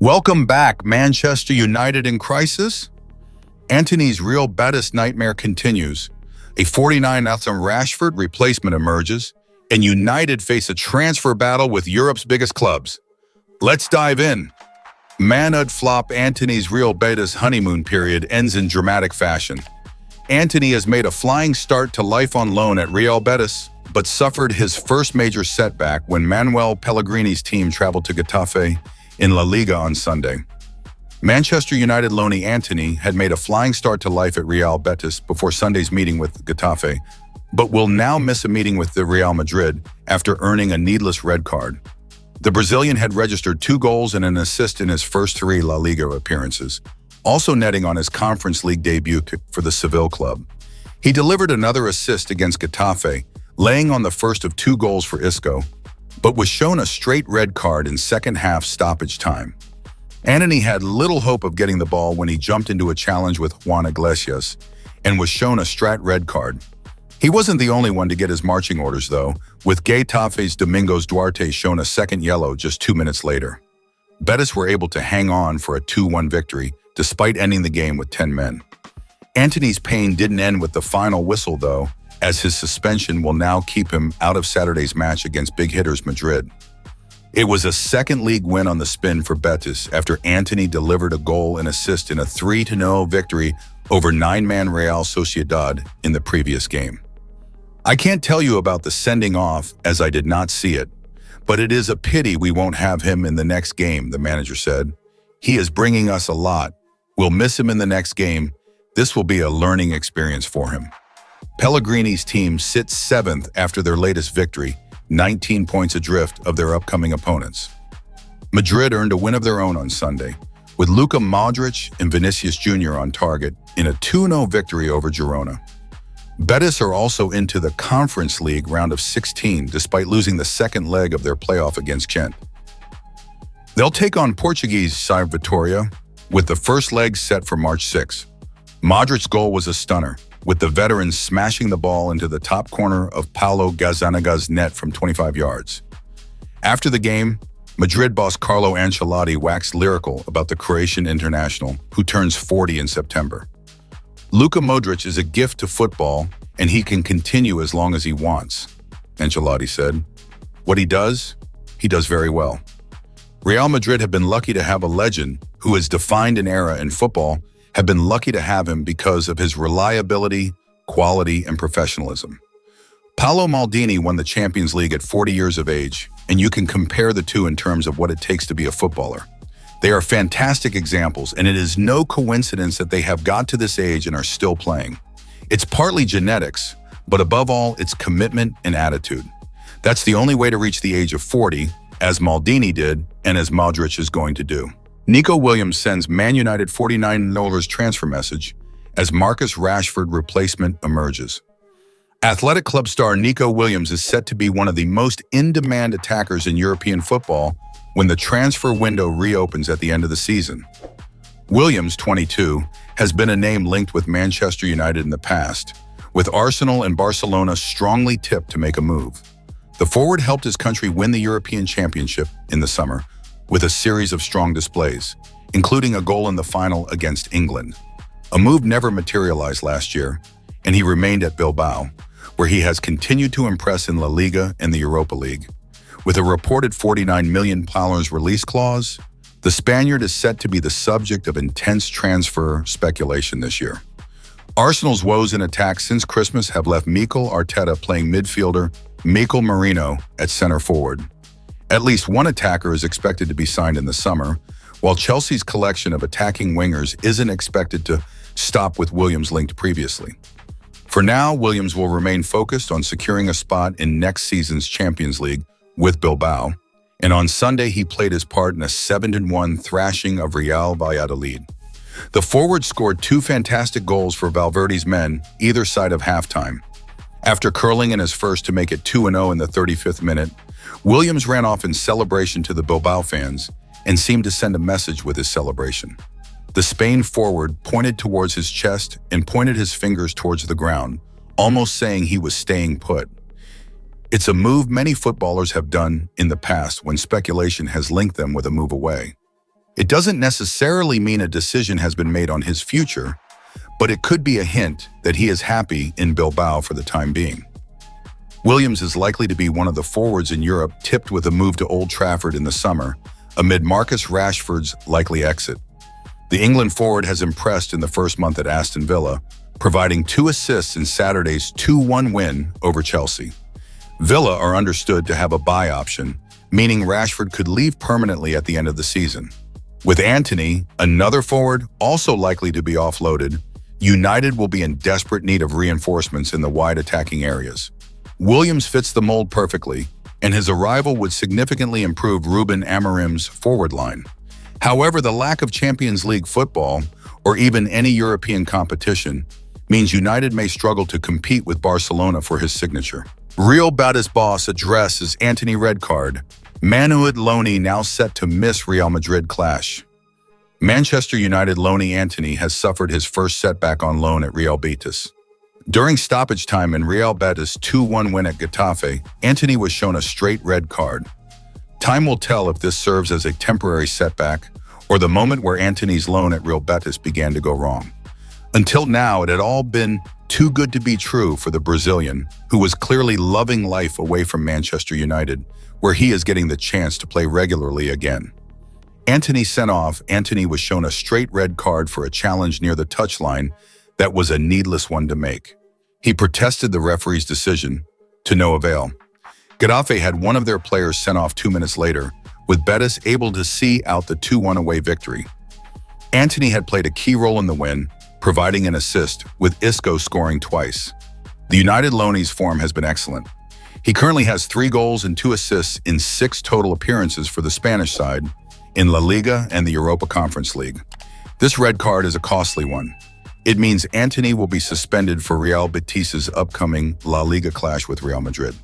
Welcome back, Manchester United in crisis? Antony's Real Betis nightmare continues. A 49M Rashford replacement emerges, and United face a transfer battle with Europe's biggest clubs. Let's dive in. Man Utd flop Antony's Real Betis honeymoon period ends in dramatic fashion. Antony has made a flying start to life on loan at Real Betis, but suffered his first major setback when Manuel Pellegrini's team traveled to Getafe in La Liga on Sunday. Manchester United loanee Antony had made a flying start to life at Real Betis before Sunday's meeting with Getafe, but will now miss a meeting with the Real Madrid after earning a needless red card. The Brazilian had registered 2 goals and an assist in his first 3 La Liga appearances, also netting on his Conference League debut for the Seville club. He delivered another assist against Getafe, laying on the first of 2 goals for Isco, but was shown a straight red card in second-half stoppage time. Antony had little hope of getting the ball when he jumped into a challenge with Juan Iglesias and was shown a straight red card. He wasn't the only one to get his marching orders, though, with Getafe's Domingos Duarte shown a second yellow just 2 minutes later. Betis were able to hang on for a 2-1 victory, despite ending the game with 10 men. Antony's pain didn't end with the final whistle, though, as his suspension will now keep him out of Saturday's match against big hitters Madrid. It was a second league win on the spin for Betis after Antony delivered a goal and assist in a 3-0 victory over 9-man Real Sociedad in the previous game. I can't tell you about the sending off as I did not see it, but it is a pity we won't have him in the next game, the manager said. He is bringing us a lot. We'll miss him in the next game. This will be a learning experience for him. Pellegrini's team sits 7th after their latest victory, 19 points adrift of their upcoming opponents. Madrid earned a win of their own on Sunday, with Luka Modric and Vinicius Jr. on target in a 2-0 victory over Girona. Betis are also into the Conference League round of 16 despite losing the second leg of their playoff against Gent. They'll take on Portuguese side Vitória, with the first leg set for March 6. Modric's goal was a stunner, with the veterans smashing the ball into the top corner of Paulo Gazzaniga's net from 25 yards. After the game, Madrid boss Carlo Ancelotti waxed lyrical about the Croatian international, who turns 40 in September. Luka Modric is a gift to football, and he can continue as long as he wants, Ancelotti said. What he does very well. Real Madrid have been lucky to have a legend who has defined an era in football, have been lucky to have him because of his reliability, quality, and professionalism. Paolo Maldini won the Champions League at 40 years of age, and you can compare the two in terms of what it takes to be a footballer. They are fantastic examples, and it is no coincidence that they have got to this age and are still playing. It's partly genetics, but above all, it's commitment and attitude. That's the only way to reach the age of 40, as Maldini did, and as Modric is going to do. Nico Williams sends Man United 49 transfer message as Marcus Rashford replacement emerges. Athletic club star Nico Williams is set to be one of the most in-demand attackers in European football when the transfer window reopens at the end of the season. Williams, 22, has been a name linked with Manchester United in the past, with Arsenal and Barcelona strongly tipped to make a move. The forward helped his country win the European Championship in the summer, with a series of strong displays, including a goal in the final against England. A move never materialized last year, and he remained at Bilbao, where he has continued to impress in La Liga and the Europa League. With a reported £49 million release clause, the Spaniard is set to be the subject of intense transfer speculation this year. Arsenal's woes in attack since Christmas have left Mikel Arteta playing midfielder Mikel Merino at center forward. At least one attacker is expected to be signed in the summer, while Chelsea's collection of attacking wingers isn't expected to stop with Williams linked previously. For now, Williams will remain focused on securing a spot in next season's Champions League with Bilbao, and on Sunday he played his part in a 7-1 thrashing of Real Valladolid. The forward scored 2 fantastic goals for Valverde's men, either side of halftime. After curling in his first to make it 2-0 in the 35th minute, Williams ran off in celebration to the Bilbao fans and seemed to send a message with his celebration. The Spain forward pointed towards his chest and pointed his fingers towards the ground, almost saying he was staying put. It's a move many footballers have done in the past when speculation has linked them with a move away. It doesn't necessarily mean a decision has been made on his future, but it could be a hint that he is happy in Bilbao for the time being. Williams is likely to be one of the forwards in Europe tipped with a move to Old Trafford in the summer, amid Marcus Rashford's likely exit. The England forward has impressed in the first month at Aston Villa, providing 2 assists in Saturday's 2-1 win over Chelsea. Villa are understood to have a buy option, meaning Rashford could leave permanently at the end of the season. With Antony, another forward, also likely to be offloaded, United will be in desperate need of reinforcements in the wide attacking areas. Williams fits the mold perfectly, and his arrival would significantly improve Ruben Amorim's forward line. However, the lack of Champions League football, or even any European competition, means United may struggle to compete with Barcelona for his signature. Real Betis boss addresses Antony red card. Man Utd loanee now set to miss Real Madrid clash. Manchester United loanee Antony has suffered his first setback on loan at Real Betis. During stoppage time in Real Betis' 2-1 win at Getafe, Antony was shown a straight red card. Time will tell if this serves as a temporary setback or the moment where Antony's loan at Real Betis began to go wrong. Until now, it had all been too good to be true for the Brazilian, who was clearly loving life away from Manchester United, where he is getting the chance to play regularly again. Antony sent off. Antony was shown a straight red card for a challenge near the touchline that was a needless one to make. He protested the referee's decision, to no avail. Getafe had one of their players sent off 2 minutes later, with Betis able to see out the 2-1 away victory. Antony had played a key role in the win, providing an assist, with Isco scoring twice. The United loanee's form has been excellent. He currently has 3 goals and 2 assists in 6 total appearances for the Spanish side, in La Liga and the Europa Conference League. This red card is a costly one. It means Antony will be suspended for Real Betis' upcoming La Liga clash with Real Madrid.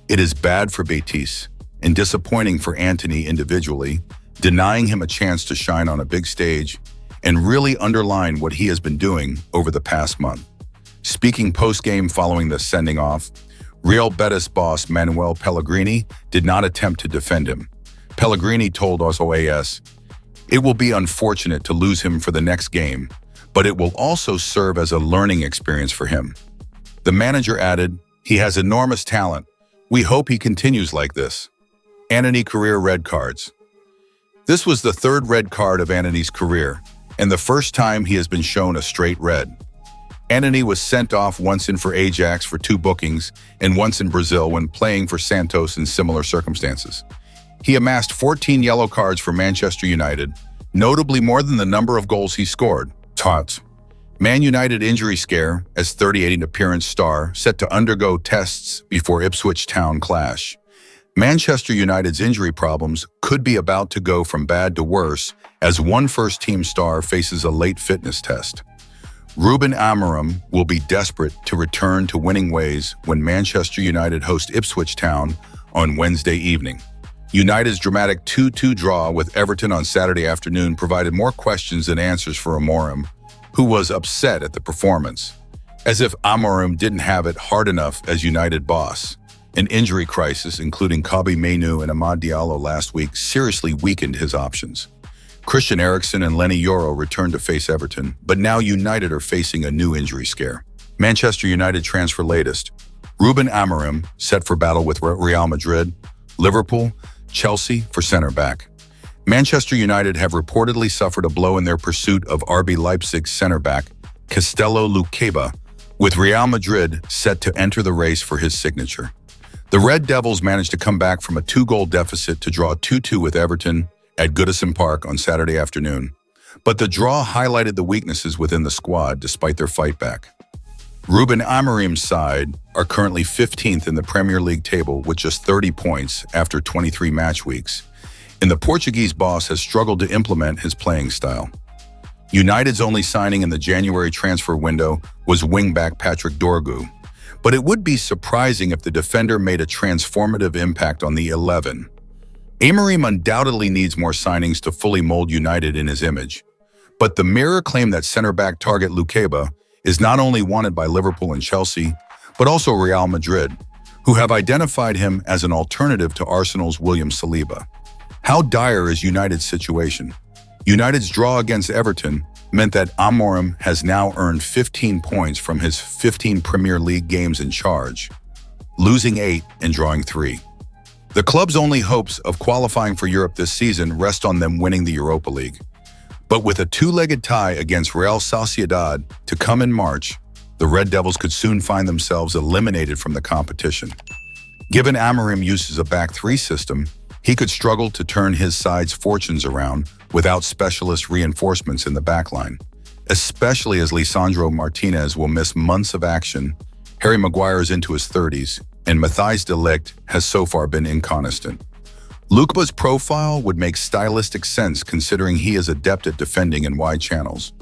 It is bad for Betis and disappointing for Antony individually, denying him a chance to shine on a big stage and really underline what he has been doing over the past month. Speaking post-game following the sending off, Real Betis boss Manuel Pellegrini did not attempt to defend him. Pellegrini told us OAS, "It will be unfortunate to lose him for the next game, but it will also serve as a learning experience for him." The manager added, "He has enormous talent. We hope he continues like this." Antony career red cards. This was the 3rd red card of Antony's career, and the first time he has been shown a straight red. Antony was sent off once in for Ajax for 2 bookings and once in Brazil when playing for Santos in similar circumstances. He amassed 14 yellow cards for Manchester United, notably more than the number of goals he scored. Tots. Man United injury scare as 38 appearance star set to undergo tests before Ipswich Town clash. Manchester United's injury problems could be about to go from bad to worse as one first-team star faces a late fitness test. Ruben Amorim will be desperate to return to winning ways when Manchester United host Ipswich Town on Wednesday evening. United's dramatic 2-2 draw with Everton on Saturday afternoon provided more questions than answers for Amorim, who was upset at the performance. As if Amorim didn't have it hard enough as United boss. An injury crisis, including Kobbie Mainoo and Amad Diallo last week, seriously weakened his options. Christian Eriksen and Lenny Yoro returned to face Everton, but now United are facing a new injury scare. Manchester United transfer latest. Ruben Amorim set for battle with Real Madrid, Liverpool, Chelsea for center back. Manchester United have reportedly suffered a blow in their pursuit of RB Leipzig's center back, Castello Luqueba, with Real Madrid set to enter the race for his signature. The Red Devils managed to come back from a 2-goal deficit to draw 2-2 with Everton at Goodison Park on Saturday afternoon, but the draw highlighted the weaknesses within the squad despite their fight back. Ruben Amorim's side are currently 15th in the Premier League table with just 30 points after 23 match weeks, and the Portuguese boss has struggled to implement his playing style. United's only signing in the January transfer window was wingback Patrick Dorgu, but it would be surprising if the defender made a transformative impact on the 11. Amorim undoubtedly needs more signings to fully mold United in his image, but the Mirror claimed that center-back target Luqueba is not only wanted by Liverpool and Chelsea, but also Real Madrid, who have identified him as an alternative to Arsenal's William Saliba. How dire is United's situation? United's draw against Everton meant that Amorim has now earned 15 points from his 15 Premier League games in charge, losing 8 and drawing 3. The club's only hopes of qualifying for Europe this season rest on them winning the Europa League. But with a two-legged tie against Real Sociedad to come in March, the Red Devils could soon find themselves eliminated from the competition. Given Amorim uses a back three system, he could struggle to turn his side's fortunes around without specialist reinforcements in the backline, especially as Lisandro Martinez will miss months of action, Harry Maguire is into his 30s, and Matthijs de Ligt has so far been inconstant. Lukebau's profile would make stylistic sense considering he is adept at defending in wide channels.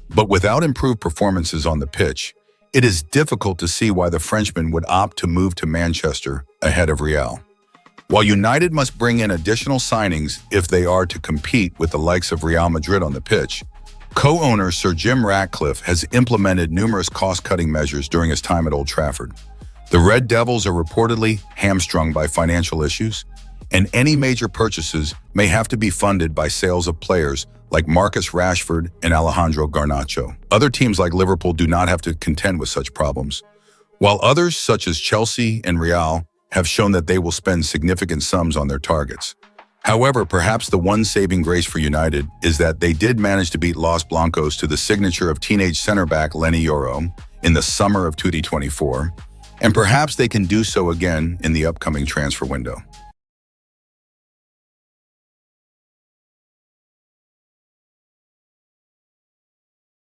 But without improved performances on the pitch, it is difficult to see why the Frenchman would opt to move to Manchester ahead of Real. While United must bring in additional signings if they are to compete with the likes of Real Madrid on the pitch, co-owner Sir Jim Ratcliffe has implemented numerous cost-cutting measures during his time at Old Trafford. The Red Devils are reportedly hamstrung by financial issues, and any major purchases may have to be funded by sales of players like Marcus Rashford and Alejandro Garnacho. Other teams like Liverpool do not have to contend with such problems, while others such as Chelsea and Real have shown that they will spend significant sums on their targets. However, perhaps the one saving grace for United is that they did manage to beat Los Blancos to the signature of teenage center-back Lenny Yoro in the summer of 2024, and perhaps they can do so again in the upcoming transfer window.